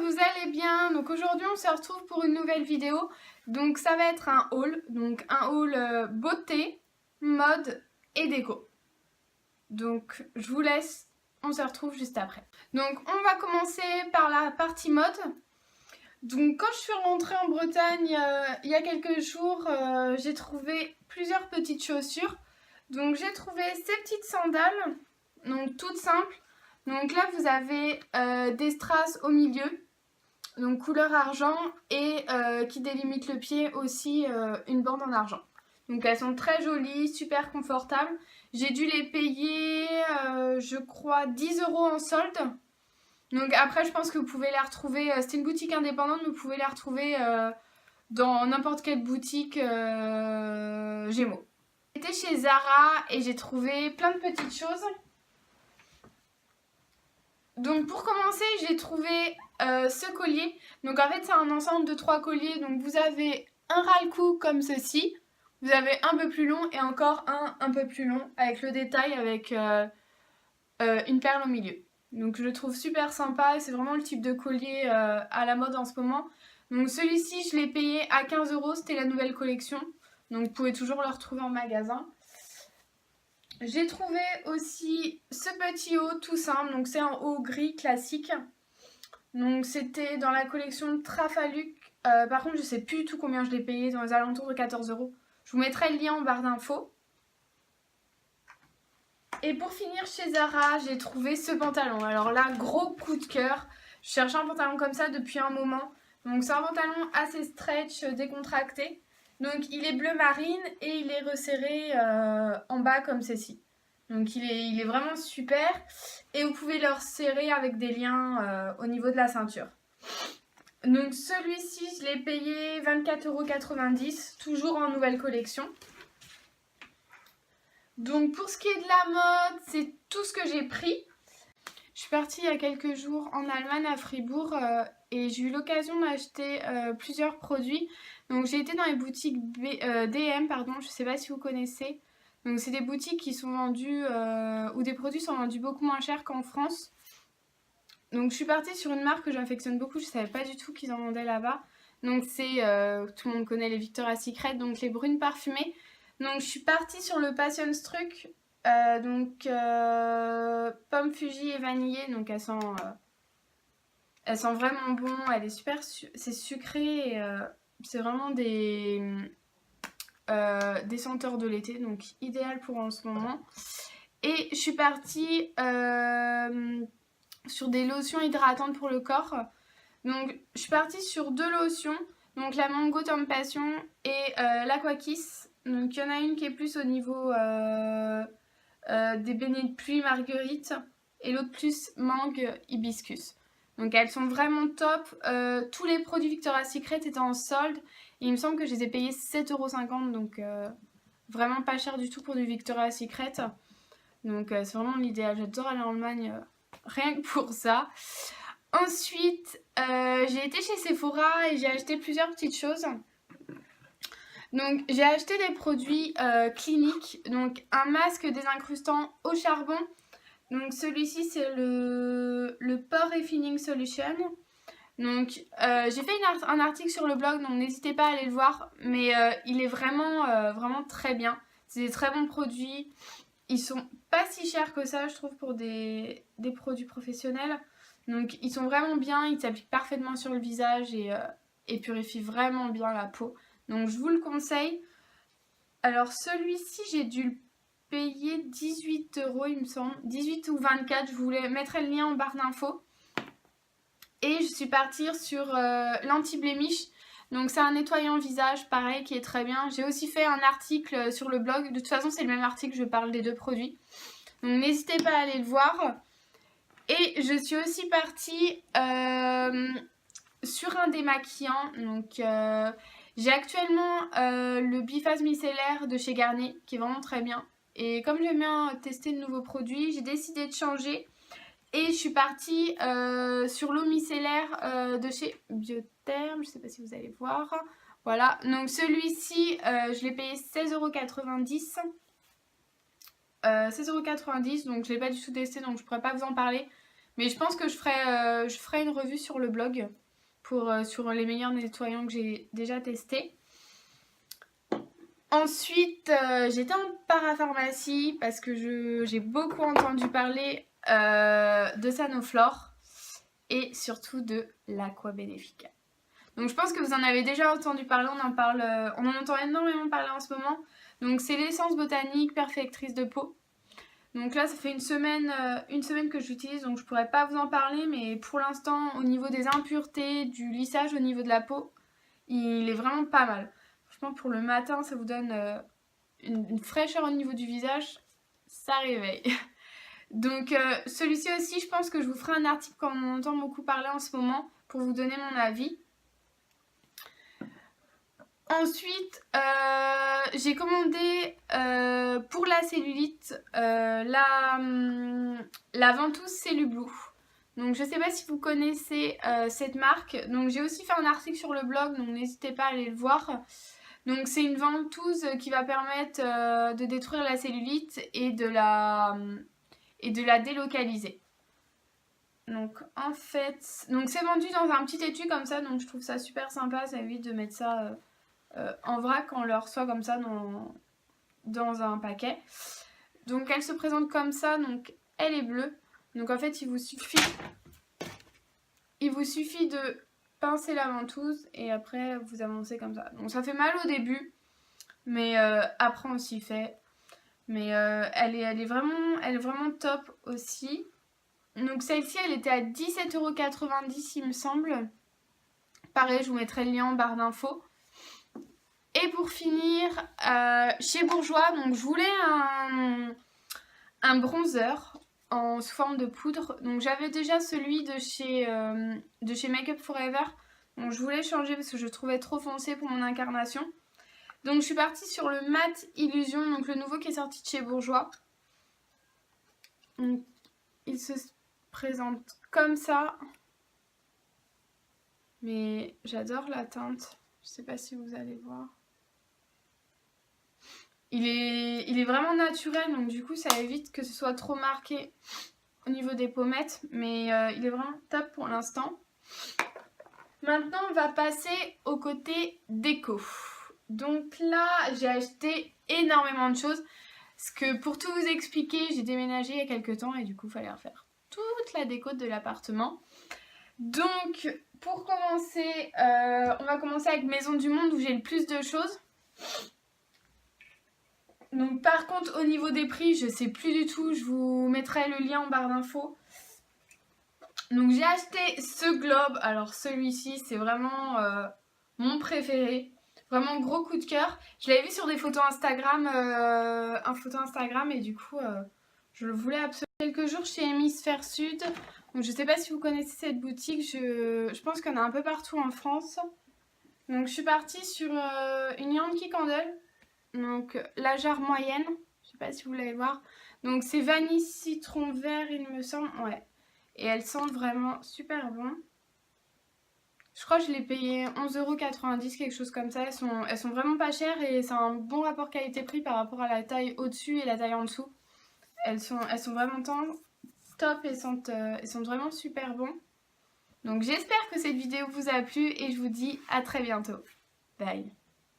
vous allez bien. Donc aujourd'hui on se retrouve pour une nouvelle vidéo. Donc ça va être un haul. Donc un haul beauté, mode et déco. Donc je vous laisse, on se retrouve juste après. Donc on va commencer par la partie mode. Donc quand je suis rentrée en Bretagne il y a quelques jours, j'ai trouvé plusieurs petites chaussures. Donc j'ai trouvé ces petites sandales, donc toutes simples. Donc là vous avez des strass au milieu, donc couleur argent, et qui délimite le pied aussi une bande en argent. Donc elles sont très jolies, super confortables. J'ai dû les payer je crois 10 € en solde. Donc après je pense que vous pouvez les retrouver, c'était une boutique indépendante, mais vous pouvez les retrouver dans n'importe quelle boutique Gémeaux. J'étais chez Zara et j'ai trouvé plein de petites choses. Donc pour commencer, j'ai trouvé ce collier. Donc en fait c'est un ensemble de 3 colliers. Donc vous avez un ras-le-cou comme ceci. Vous avez un peu plus long et encore un peu plus long avec le détail, avec une perle au milieu. Donc je le trouve super sympa et c'est vraiment le type de collier à la mode en ce moment. Donc celui-ci je l'ai payé à 15 €, c'était la nouvelle collection. Donc vous pouvez toujours le retrouver en magasin. J'ai trouvé aussi ce petit haut tout simple, donc c'est un haut gris classique. Donc c'était dans la collection Trafaluc. Par contre je sais plus du tout combien je l'ai payé, dans les alentours de 14 €. Je vous mettrai le lien en barre d'infos. Et pour finir chez Zara, j'ai trouvé ce pantalon. Alors là, gros coup de cœur. Je cherchais un pantalon comme ça depuis un moment. Donc c'est un pantalon assez stretch, décontracté. Donc il est bleu marine et il est resserré en bas comme ceci. Donc il est vraiment super. Et vous pouvez le resserrer avec des liens au niveau de la ceinture. Donc celui-ci, je l'ai payé 24,90 €, toujours en nouvelle collection. Donc pour ce qui est de la mode, c'est tout ce que j'ai pris. Je suis partie il y a quelques jours en Allemagne, à Fribourg, et j'ai eu l'occasion d'acheter plusieurs produits. Donc j'ai été dans les boutiques DM, pardon, je ne sais pas si vous connaissez. Donc c'est des boutiques qui sont vendues, où des produits sont vendus beaucoup moins cher qu'en France. Donc je suis partie sur une marque que j'affectionne beaucoup, je ne savais pas du tout qu'ils en vendaient là-bas. Donc c'est, tout le monde connaît les Victoria's Secret, donc les brunes parfumées. Donc je suis partie sur le Passionsfruit, pomme Fuji et vanillé, donc elles sentent vraiment bon, elle est super, c'est sucré, et c'est vraiment des senteurs de l'été, donc idéal pour en ce moment. Et je suis partie sur des lotions hydratantes pour le corps. Donc je suis partie sur 2 lotions, donc la Mango Temptation et l'Aquakiss. Donc il y en a une qui est plus au niveau des beignets de pluie marguerite et l'autre plus mangue hibiscus. Donc elles sont vraiment top. Tous les produits Victoria's Secret étaient en solde et il me semble que je les ai payés 7,50 €, donc vraiment pas cher du tout pour du Victoria's Secret. Donc c'est vraiment l'idéal, j'adore aller en Allemagne rien que pour ça. Ensuite, j'ai été chez Sephora et j'ai acheté plusieurs petites choses. Donc j'ai acheté des produits cliniques, donc un masque désincrustant au charbon. Donc celui-ci c'est le Pore Refining Solution. Donc j'ai fait un article sur le blog, donc n'hésitez pas à aller le voir. Mais il est vraiment très bien. C'est des très bons produits. Ils sont pas si chers que ça, je trouve, pour des produits professionnels. Donc ils sont vraiment bien, ils s'appliquent parfaitement sur le visage et purifient vraiment bien la peau. Donc je vous le conseille. Alors celui-ci, j'ai dû le payer 18 € il me semble. 18 ou 24, je vous mettrai le lien en barre d'infos. Et je suis partie sur l'anti-blémiche. Donc c'est un nettoyant visage, pareil, qui est très bien. J'ai aussi fait un article sur le blog. De toute façon, c'est le même article, je parle des 2 produits. Donc n'hésitez pas à aller le voir. Et je suis aussi partie sur un démaquillant. Donc j'ai actuellement le Biphase micellaire de chez Garnier, qui est vraiment très bien. Et comme j'aime bien tester de nouveaux produits, j'ai décidé de changer. Et je suis partie sur l'eau micellaire de chez Biotherm, je ne sais pas si vous allez voir. Voilà, donc celui-ci, je l'ai payé 16,90 €. 16,90 €, donc je ne l'ai pas du tout testé, donc je ne pourrais pas vous en parler. Mais je pense que je ferai une revue sur le blog sur les meilleurs nettoyants que j'ai déjà testés. Ensuite, j'étais en parapharmacie parce que j'ai beaucoup entendu parler de Sanoflore et surtout de l'Aqua Benefica. Donc je pense que vous en avez déjà entendu parler, on en entend énormément parler en ce moment. Donc c'est l'essence botanique perfectrice de peau. Donc là ça fait une semaine que j'utilise, donc je pourrais pas vous en parler, mais pour l'instant au niveau des impuretés, du lissage au niveau de la peau, il est vraiment pas mal. Franchement pour le matin ça vous donne une fraîcheur au niveau du visage, ça réveille. Donc celui-ci aussi je pense que je vous ferai un article quand on entend beaucoup parler en ce moment pour vous donner mon avis. Ensuite, j'ai commandé pour la cellulite la ventouse Cellublue. Donc je sais pas si vous connaissez cette marque. Donc j'ai aussi fait un article sur le blog, donc n'hésitez pas à aller le voir. Donc c'est une ventouse qui va permettre de détruire la cellulite et de la délocaliser. Donc en fait, c'est vendu dans un petit étui comme ça, donc je trouve ça super sympa, ça évite de mettre ça en vrac quand on le reçoit comme ça dans un paquet. Donc elle se présente comme ça, donc elle est bleue. Donc en fait il vous suffit de pincer la ventouse et après vous avancez comme ça. Donc ça fait mal au début, mais après on s'y fait. Mais elle est vraiment top aussi. Donc celle-ci elle était à 17,90 € il me semble. Pareil je vous mettrai le lien en barre d'infos. Et pour finir, chez Bourjois, donc je voulais un bronzer sous forme de poudre. Donc j'avais déjà celui de chez Make Up Forever. Donc je voulais changer parce que je le trouvais trop foncé pour mon incarnation. Donc je suis partie sur le Matte Illusion, donc le nouveau qui est sorti de chez Bourjois. Donc, il se présente comme ça. Mais j'adore la teinte. Je sais pas si vous allez voir. Il est vraiment naturel, donc du coup ça évite que ce soit trop marqué au niveau des pommettes, mais il est vraiment top pour l'instant. Maintenant on va passer au côté déco. Donc là j'ai acheté énormément de choses, parce que pour tout vous expliquer, j'ai déménagé il y a quelques temps et du coup il fallait refaire toute la déco de l'appartement. Donc pour commencer, on va commencer avec Maison du Monde où j'ai le plus de choses. Donc par contre au niveau des prix je sais plus du tout, je vous mettrai le lien en barre d'infos. Donc j'ai acheté ce globe, alors celui-ci c'est vraiment mon préféré, vraiment gros coup de cœur. Je l'avais vu sur des photos Instagram, et du coup je le voulais absolument. Quelques jours chez Hémisphère Sud, donc je sais pas si vous connaissez cette boutique, je pense qu'il y en a un peu partout en France. Donc je suis partie sur une Yankee Candle. Donc la jarre moyenne, je sais pas si vous l'allez voir. Donc c'est vanille citron vert il me semble, ouais. Et elles sentent vraiment super bon. Je crois que je l'ai payé 11,90 €, quelque chose comme ça. Elles sont vraiment pas chères et c'est un bon rapport qualité-prix par rapport à la taille au-dessus et la taille en dessous. Elles sont vraiment top et sentent vraiment super bon. Donc j'espère que cette vidéo vous a plu et je vous dis à très bientôt. Bye.